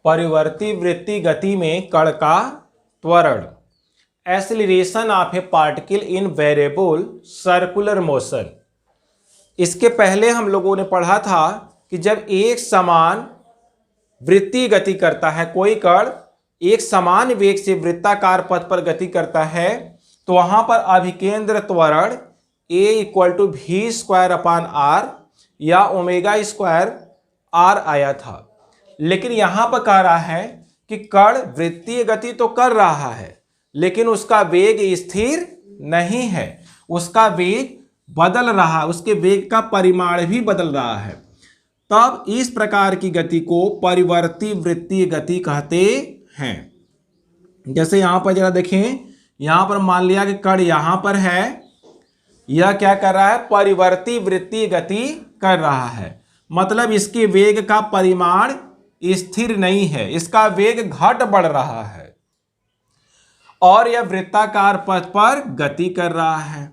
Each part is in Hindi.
परिवर्ती वृत्तीय गति में कण का त्वरण, acceleration of A particle in variable circular motion. इसके पहले हम लोगों ने पढ़ा था कि जब एक समान वृत्तीय गति करता है, कोई कण एक समान वेग से वृत्ताकार पथ पर गति करता है, तो वहां पर अभिकेंद्र त्वरण a = v² या ω² आया था। लेकिन यहां पर कह रहा है कि कण वृत्तीय गति तो कर रहा है, लेकिन उसका वेग स्थिर नहीं है, उसका वेग बदल रहा है, उसके वेग का परिमाण भी बदल रहा है। तब इस प्रकार की गति को परिवर्ती वृत्तीय गति कहते हैं। जैसे यहां पर जरा देखें, यहां पर मान लिया कि कण यहां पर है, यह क्या कर रहा है, परिवर्ती वृत्तीय गति कर रहा है, मतलब इसके वेग का परिमाण स्थिर नहीं है, इसका वेग घट बढ़ रहा है और यह वृत्ताकार पथ पर गति कर रहा है।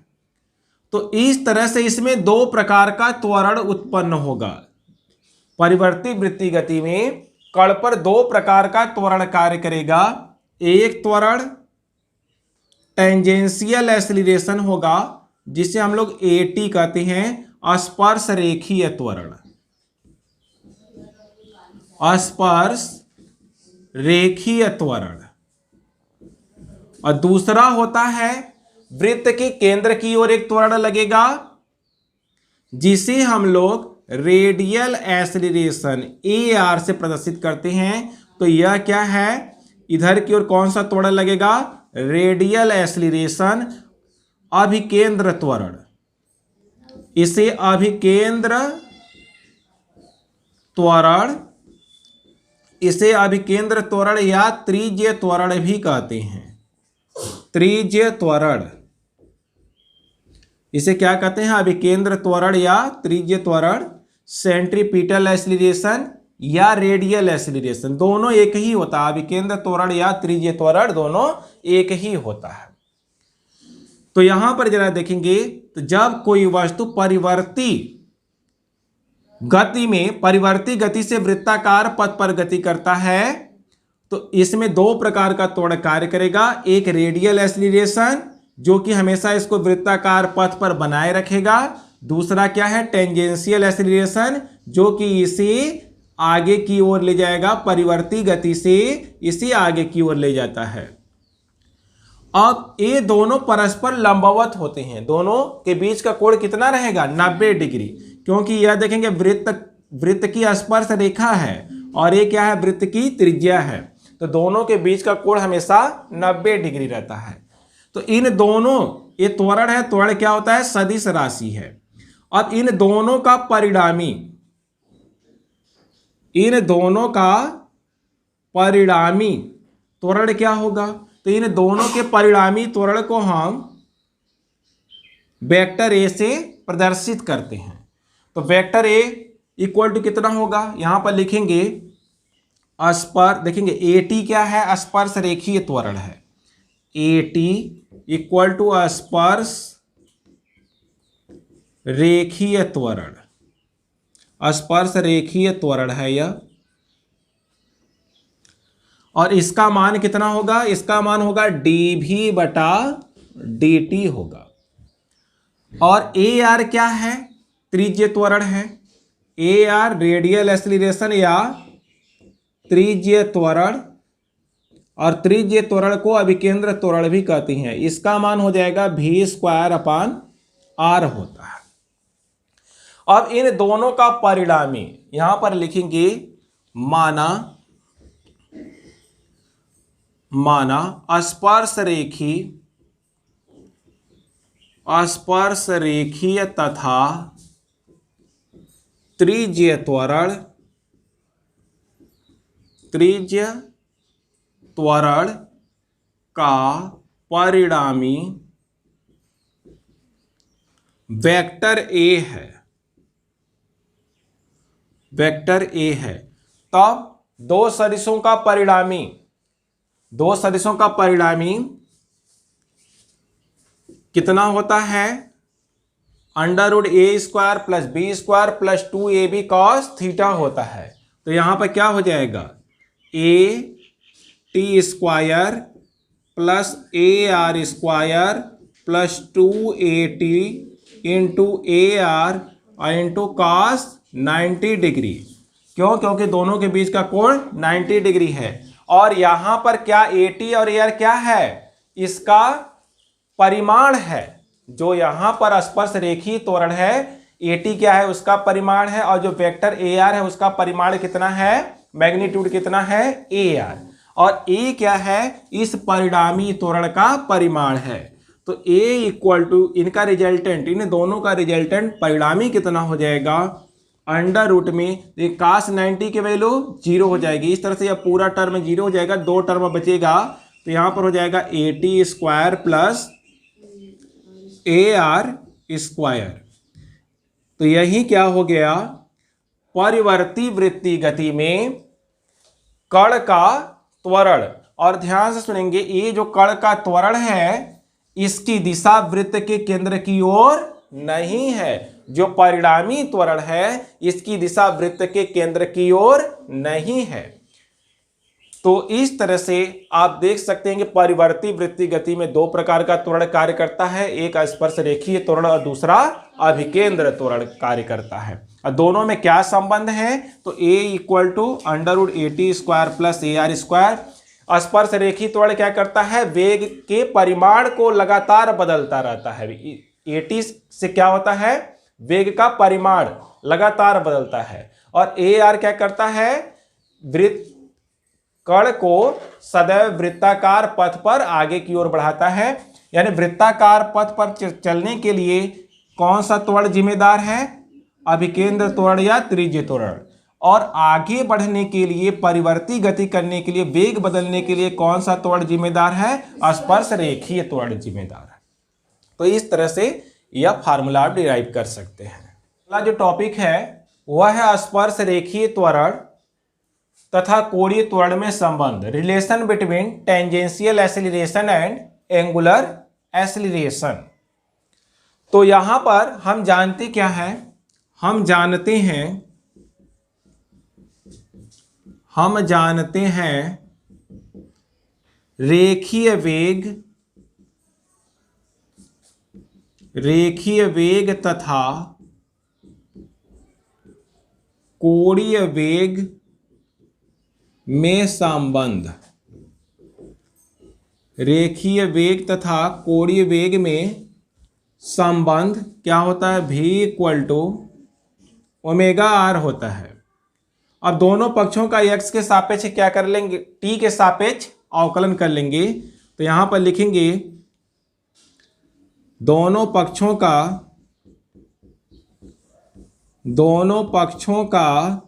तो इस तरह से इसमें दो प्रकार का त्वरण उत्पन्न होगा। परिवर्ती वृत्तीय गति में कण पर दो प्रकार का त्वरण कार्य करेगा। एक त्वरण टेंजेंशियल एक्सीलरेशन होगा, जिसे हम लोग AT कहते हैं, स्पर्श रेखीय त्वरण, स्पर्श रेखीय त्वरण। और दूसरा होता है वृत्त के केंद्र की ओर एक त्वरण लगेगा, जिसे हम लोग रेडियल एक्सीलरेशन AR से प्रदर्शित करते हैं। तो यह क्या है, इधर की ओर कौन सा त्वरण लगेगा, रेडियल एक्सीलरेशन अभिकेंद्र त्वरण। इसे अभिकेंद्र त्वरण, इसे अभिकेंद्र त्वरण या त्रिज्य त्वरण भी कहते हैं। त्रिज्य त्वरण, इसे क्या कहते हैं, अभिकेंद्र त्वरण या त्रिज्य त्वरण। सेंट्रीपिटल एक्सीलरेशन या रेडियल एक्सीलरेशन दोनों एक ही होता है, अभिकेंद्र त्वरण या त्रिज्य त्वरण दोनों एक ही होता है। तो यहां पर जरा देखेंगे, तो जब कोई वस्तु परिवर्ती गति में, परिवर्ती गति से वृत्ताकार पथ पर गति करता है, तो इसमें दो प्रकार का त्वरण कार्य करेगा। एक रेडियल एक्सीलरेशन, जो कि हमेशा इसको वृत्ताकार पथ पर बनाए रखेगा। दूसरा क्या है, टेंजेंशियल एक्सीलरेशन, जो कि इसे आगे की ओर ले जाएगा, परिवर्ती गति से इसे आगे की ओर ले जाता है। अब ये दोनों परस्पर लंबवत होते हैं, दोनों के बीच का कोण कितना रहेगा, 90 डिग्री, क्योंकि यह देखेंगे वृत्त की स्पर्श रेखा है और ये क्या है, वृत्त की त्रिज्या है। तो दोनों के बीच का कोण हमेशा 90 डिग्री रहता है। तो इन दोनों, ये त्वरण है, त्वरण क्या होता है, सदिश राशि है। अब इन दोनों का परिणामी, इन दोनों का परिणामी त्वरण क्या होगा, तो इन दोनों के परिणामी त्वरण को हम वेक्टर A से प्रदर्शित करते हैं। तो वेक्टर A इक्वल टू कितना होगा, यहां पर लिखेंगे देखेंगे AT क्या है, स्पर्श रेखीय त्वरण है। AT इक्वल टू स्पर्श रेखीय त्वरण, स्पर्श रेखीय त्वरण है यह। और इसका मान कितना होगा, इसका मान होगा dV/dt होगा। और AR क्या है, त्रिज्य त्वरण है। AR रेडियल एक्सीलरेशन या त्रिज्य त्वरण, और त्रिज्य त्वरण को अभिकेंद्र त्वरण भी कहती हैं। इसका मान हो जाएगा v²/r होता है। अब इन दोनों का परिणामी यहां पर लिखेंगे, माना स्पर्श रेखीय तथा त्रिज्य त्वरण का परिणामी वेक्टर A है, वेक्टर A है। तब दो सदिशों का परिणामी कितना होता है, √A² + B² + 2AB cos θ होता है। तो यहां पर क्या हो जाएगा, A T square plus A R square plus 2AT into A R into cos 90 degree. क्यों? क्योंकि दोनों के बीच का कोण 90 डिग्री है। और यहां पर क्या AT और AR क्या है? इसका परिमाण है। जो यहां पर स्पर्श रेखीय त्वरण है AT क्या है? उसका परिमाण है। और जो वेक्टर AR है उसका परिमाण कितना है? मैग्नीट्यूड कितना है? AR। और A क्या है? इस परिणामी त्वरण का परिमाण है। तो A इक्वल टू इनका रिजल्टेंट, इन दोनों का रिजल्टेंट परिणामी कितना हो जाएगा? अंडर रूट में cos 90 की वैल्यू 0 हो जाएगी। इस तरह से यह पूरा टर्म 0 हो जाएगा, दो टर्म बचेगा। तो यहां पर हो जाएगा AT square plus AR square. तो यही क्या हो गया? परिवर्ती वृत्तीय गति में कण का त्वरण। और ध्यान से सुनेंगे, ये जो कण का त्वरण है इसकी दिशा वृत्त के केंद्र की ओर नहीं है। जो परिणामी त्वरण है इसकी दिशा वृत्त के केंद्र की ओर नहीं है। तो इस तरह से आप देख सकते हैं कि परिवर्ती वृत्तीय गति में दो प्रकार का त्वरण कार्य करता है, एक स्पर्श रेखीय त्वरण और दूसरा अभिकेंद्र त्वरण कार्य करता है। और दोनों में क्या संबंध है? तो A equal to under root AT square plus AR square. स्पर्श रेखीय त्वरण क्या करता है? वेग के परिमाण को लगातार बदलता रहता है। AT से क्या होता है? वेग का परिमाण लगातार बदलता है। और AR क्या करता है? वृत्त कण को सदैव वृत्ताकार पथ पर आगे की ओर बढ़ाता है। यानी वृत्ताकार पथ पर चलने के लिए कौन सा त्वरण जिम्मेदार है? अभिकेंद्र त्वरण या त्रिज्य त्वरण। और आगे बढ़ने के लिए, परिवर्ती गति करने के लिए, वेग बदलने के लिए कौन सा त्वरण जिम्मेदार है? स्पर्श रेखीय त्वरण जिम्मेदार है। तो इस तरह से यह फार्मूला आप डिराइव कर सकते हैं। अगला जो टॉपिक है वह है स्पर्श रेखीय त्वरण तथा कोणीय त्वरण में संबंध, relation between tangential acceleration and angular acceleration. तो यहां पर हम जानते क्या है? हम जानते हैं रेखीय वेग तथा कोणीय वेग में संबंध। रेखीय वेग तथा कोणीय वेग में संबंध क्या होता है? V equal to omega R होता है। अब दोनों पक्षों का x के सापेक्ष क्या कर लेंगे? t के सापेक्ष अवकलन कर लेंगे। तो यहां पर लिखेंगे दोनों पक्षों का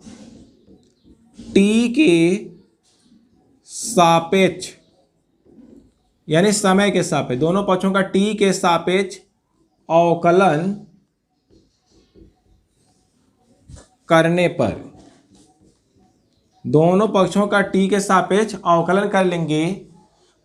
t के सापेक्ष, यानी समय के सापेक्ष, दोनों पक्षों का t के सापेक्ष अवकलन करने पर, दोनों पक्षों का t के सापेक्ष अवकलन कर लेंगे।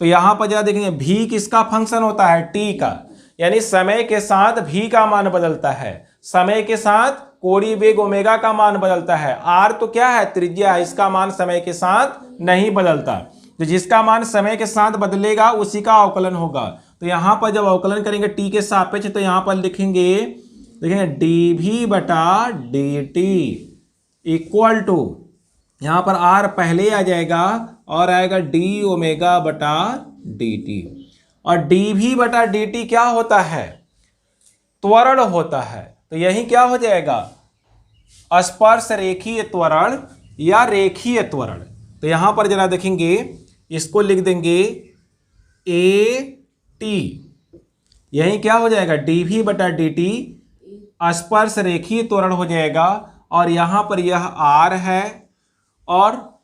तो यहां पर जरा देखेंगे v किसका फंक्शन होता है? t का। यानी समय के साथ v का मान बदलता है, समय के साथ कोणीय वेग ओमेगा का मान बदलता है। r तो क्या है? त्रिज्या है, इसका मान समय के साथ नहीं बदलता। तो जिसका मान समय के साथ बदलेगा उसी का अवकलन होगा। तो यहां पर जब अवकलन करेंगे t के सापेक्ष, तो यहां पर लिखेंगे dv बटा dt इक्वल टू, यहां पर r पहले आ जाएगा और आएगा d ओमेगा बटा dt। और dv बटा dt क्या होता है? त्वरण होता है। तो यही क्या हो जाएगा? स्पर्श रेखीय त्वरण या रेखीय त्वरण। तो यहां पर जरा देखेंगे, इसको लिख देंगे AT, यही क्या हो जाएगा? dv बटा dt स्पर्श रेखीय त्वरण हो जाएगा। और यहां पर यह r है और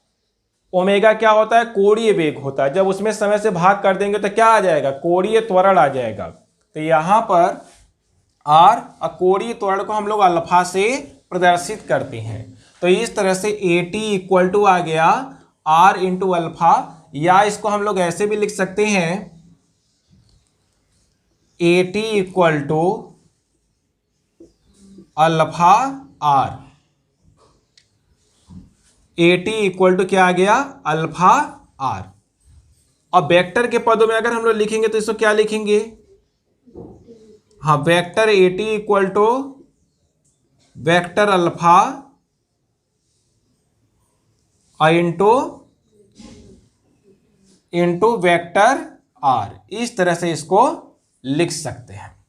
ओमेगा क्या होता है? कोणीय वेग होता है। जब उसमें समय से भाग कर देंगे तो क्या आ जाएगा? कोणीय त्वरण आ जाएगा। तो यहां पर r और कोणीय त्वरण को हम लोग अल्फा से प्रदर्शित करते हैं। तो इस तरह से AT इक्वल टू आ गया r इंटू अल्फा, या इसको हम लोग ऐसे भी लिख सकते हैं AT equal to alpha r। A T equal to क्या आ गया, अल्फा आर। अब वेक्टर के पदों में अगर हम लोग लिखेंगे तो इसको क्या लिखेंगे, हाँ vector A T equal to vector alpha into vector R, इस तरह से इसको लिख सकते हैं।